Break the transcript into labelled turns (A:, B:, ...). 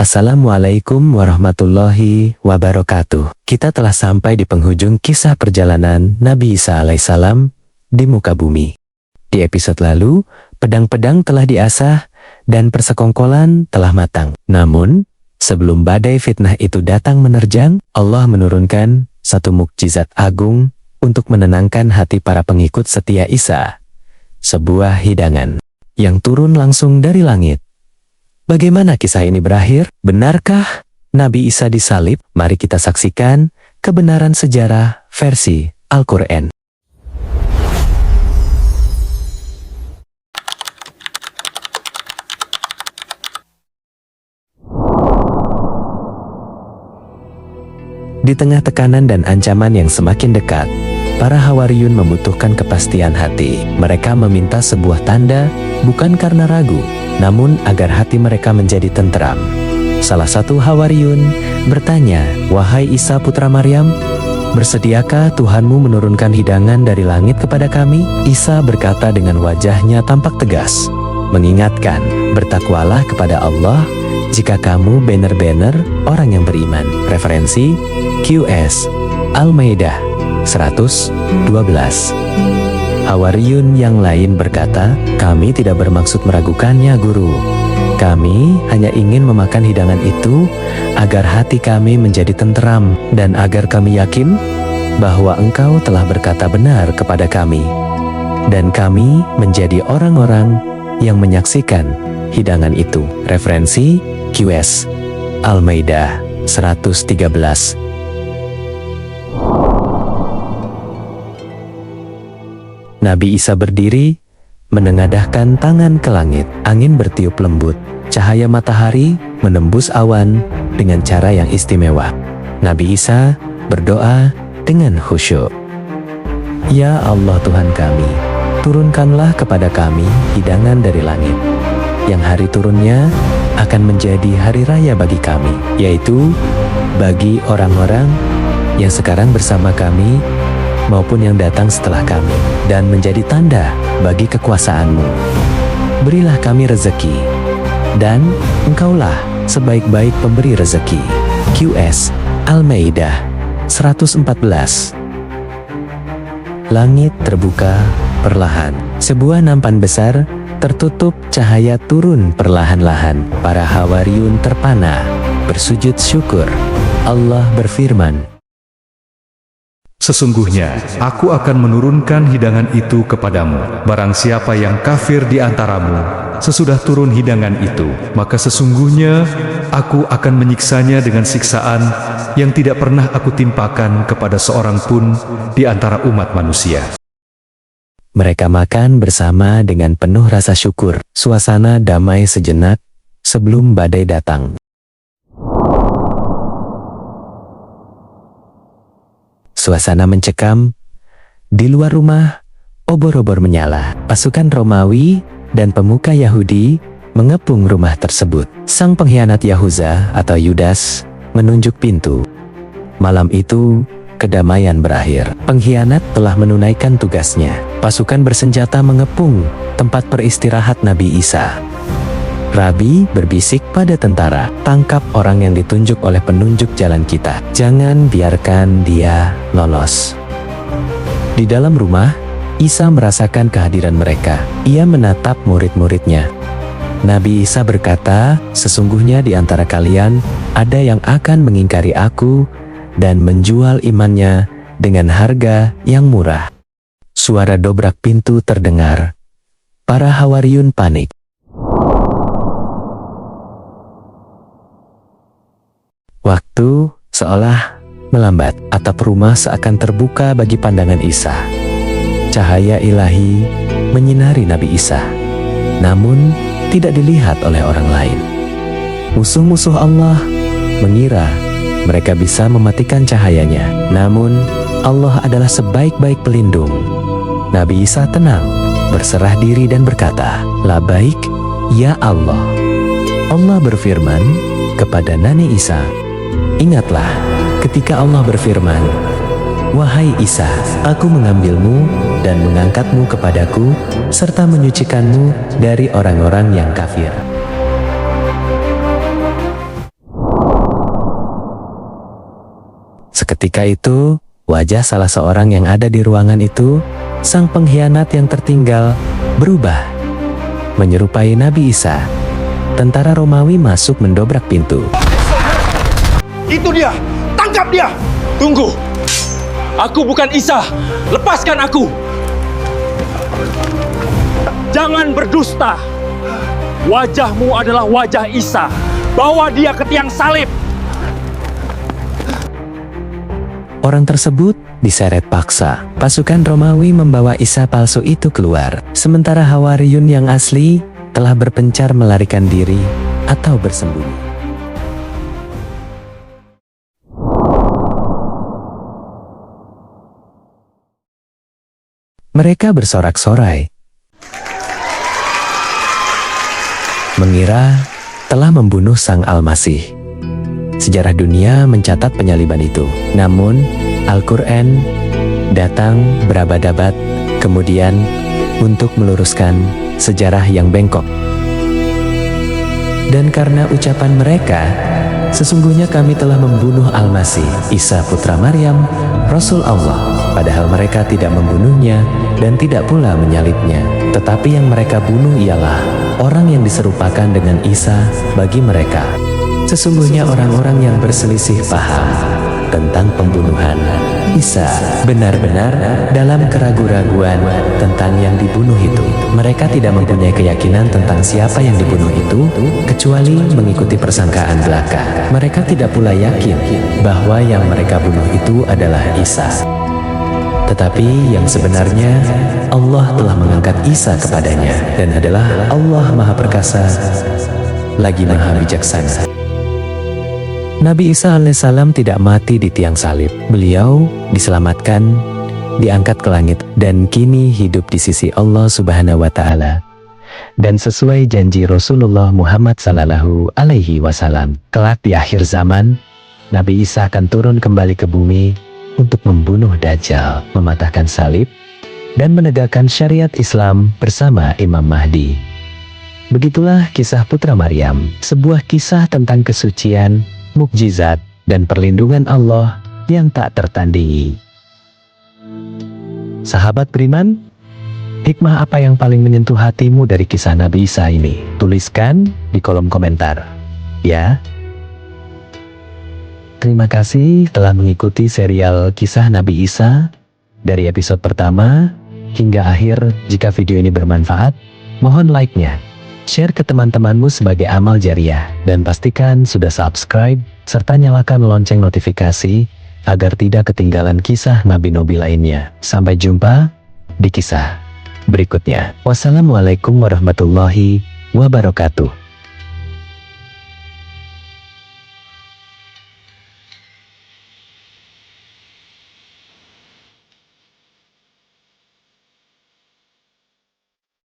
A: Assalamualaikum warahmatullahi wabarakatuh. Kita telah sampai di penghujung kisah perjalanan Nabi Isa alaihissalam di muka bumi. Di episode lalu, pedang-pedang telah diasah dan persekongkolan telah matang. Namun, sebelum badai fitnah itu datang menerjang, Allah menurunkan satu mukjizat agung untuk menenangkan hati para pengikut setia Isa. Sebuah hidangan yang turun langsung dari langit. Bagaimana kisah ini berakhir? Benarkah Nabi Isa disalib? Mari kita saksikan kebenaran sejarah versi Al-Quran. Di tengah tekanan dan ancaman yang semakin dekat, para Hawariyun membutuhkan kepastian hati. Mereka meminta sebuah tanda, bukan karena ragu, namun agar hati mereka menjadi tenteram. Salah satu Hawariyun bertanya, "Wahai Isa putra Maryam, bersediakah Tuhanmu menurunkan hidangan dari langit kepada kami?" Isa berkata dengan wajahnya tampak tegas, mengingatkan, "Bertakwalah kepada Allah jika kamu benar-benar orang yang beriman." Referensi QS Al-Maidah 112. Hawariyun yang lain berkata, "Kami tidak bermaksud meragukannya, Guru. Kami hanya ingin memakan hidangan itu agar hati kami menjadi tenteram dan agar kami yakin bahwa Engkau telah berkata benar kepada kami. Dan kami menjadi orang-orang yang menyaksikan hidangan itu." Referensi QS Al-Maidah 113. Nabi Isa berdiri, menengadahkan tangan ke langit. Angin bertiup lembut, cahaya matahari menembus awan dengan cara yang istimewa. Nabi Isa berdoa dengan khusyuk. "Ya Allah Tuhan kami, turunkanlah kepada kami hidangan dari langit, yang hari turunnya akan menjadi hari raya bagi kami, yaitu bagi orang-orang yang sekarang bersama kami maupun yang datang setelah kami, dan menjadi tanda bagi kekuasaan-Mu. Berilah kami rezeki, dan Engkaulah sebaik-baik pemberi rezeki." QS Al-Maidah 114. Langit terbuka perlahan. Sebuah nampan besar tertutup, cahaya turun perlahan-lahan. Para Hawariyun terpana, bersujud syukur. Allah berfirman,
B: "Sesungguhnya, aku akan menurunkan hidangan itu kepadamu. Barang siapa yang kafir di antaramu, sesudah turun hidangan itu, maka sesungguhnya aku akan menyiksanya dengan siksaan yang tidak pernah aku timpakan kepada seorang pun di antara umat manusia."
A: Mereka makan bersama dengan penuh rasa syukur. Suasana damai sejenak sebelum badai datang. Suasana mencekam. Di luar rumah, obor-obor menyala. Pasukan Romawi dan pemuka Yahudi mengepung rumah tersebut. Sang pengkhianat Yahuza atau Yudas menunjuk pintu. Malam itu, kedamaian berakhir. Pengkhianat telah menunaikan tugasnya. Pasukan bersenjata mengepung tempat peristirahat Nabi Isa. Rabi berbisik pada tentara, "Tangkap orang yang ditunjuk oleh penunjuk jalan kita. Jangan biarkan dia lolos." Di dalam rumah, Isa merasakan kehadiran mereka. Ia menatap murid-muridnya. Nabi Isa berkata, "Sesungguhnya di antara kalian ada yang akan mengingkari aku dan menjual imannya dengan harga yang murah." Suara dobrak pintu terdengar. Para Hawariyun panik. Waktu seolah melambat. Atap rumah seakan terbuka bagi pandangan Isa. Cahaya ilahi menyinari Nabi Isa, namun tidak dilihat oleh orang lain. Musuh-musuh Allah mengira mereka bisa mematikan cahayanya, namun Allah adalah sebaik-baik pelindung. Nabi Isa tenang, berserah diri dan berkata, "Labaik, ya Allah." Allah berfirman kepada Nabi Isa, "Ingatlah ketika Allah berfirman, 'Wahai Isa, aku mengambilmu dan mengangkatmu kepadaku, serta menyucikanmu dari orang-orang yang kafir.'" Seketika itu, wajah salah seorang yang ada di ruangan itu, sang pengkhianat yang tertinggal, berubah. Menyerupai Nabi Isa, tentara Romawi masuk mendobrak pintu.
C: Itu dia! Tangkap dia! Tunggu! Aku bukan Isa! Lepaskan aku! Jangan berdusta! Wajahmu adalah wajah Isa! Bawa dia ke tiang salib!
A: Orang tersebut diseret paksa. Pasukan Romawi membawa Isa palsu itu keluar. Sementara Hawariyun yang asli telah berpencar melarikan diri atau bersembunyi. Mereka bersorak-sorai, mengira telah membunuh Sang Al-Masih. Sejarah dunia mencatat penyaliban itu. Namun, Al-Quran datang berabad-abad kemudian untuk meluruskan sejarah yang bengkok. Dan karena ucapan mereka, sesungguhnya kami telah membunuh Al-Masih, Isa putra Maryam, Rasul Allah. Padahal mereka tidak membunuhnya dan tidak pula menyalibnya. Tetapi yang mereka bunuh ialah orang yang diserupakan dengan Isa bagi mereka. Sesungguhnya orang-orang yang berselisih paham tentang pembunuhan Isa benar-benar dalam keraguan-raguan tentang yang dibunuh itu. Mereka tidak mempunyai keyakinan tentang siapa yang dibunuh itu, kecuali mengikuti persangkaan belaka. Mereka tidak pula yakin bahwa yang mereka bunuh itu adalah Isa. Tetapi yang sebenarnya Allah telah mengangkat Isa kepadanya dan adalah Allah Maha Perkasa lagi Maha Bijaksana. Nabi Isa alaihissalam tidak mati di tiang salib. Beliau diselamatkan, diangkat ke langit, dan kini hidup di sisi Allah Subhanahu wa Ta'ala. Dan sesuai janji Rasulullah Muhammad Sallallahu Alaihi Wasallam, kelak di akhir zaman, Nabi Isa akan turun kembali ke bumi untuk membunuh Dajjal, mematahkan salib, dan menegakkan syariat Islam bersama Imam Mahdi. Begitulah kisah Putra Maryam, sebuah kisah tentang kesucian, mukjizat, dan perlindungan Allah yang tak tertandingi. Sahabat beriman, hikmah apa yang paling menyentuh hatimu dari kisah Nabi Isa ini? Tuliskan di kolom komentar, ya. Terima kasih telah mengikuti serial kisah Nabi Isa dari episode pertama hingga akhir. Jika video ini bermanfaat, mohon like-nya. Share ke teman-temanmu sebagai amal jariah, dan pastikan sudah subscribe, serta nyalakan lonceng notifikasi, agar tidak ketinggalan kisah nabi-nabi lainnya. Sampai jumpa di kisah berikutnya. Wassalamualaikum warahmatullahi wabarakatuh.